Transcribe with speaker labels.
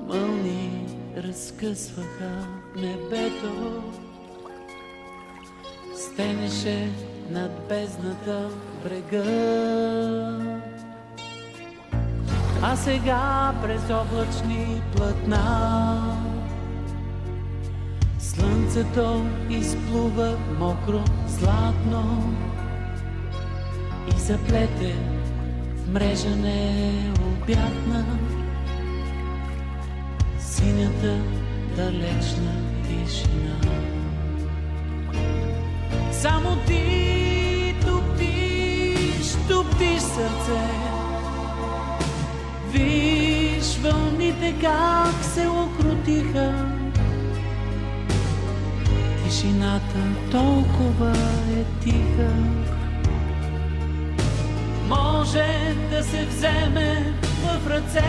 Speaker 1: мълни разкъсваха небето. Стенеше над бездната брега. А сега през облачни платна слънцето изплува мокро, златно и заплете в мрежа необятна синята далечна тишина. Само ти топтиш сърце. Виж вълните как се окрутиха. Тишината толкова е тиха. Може да се вземе в ръце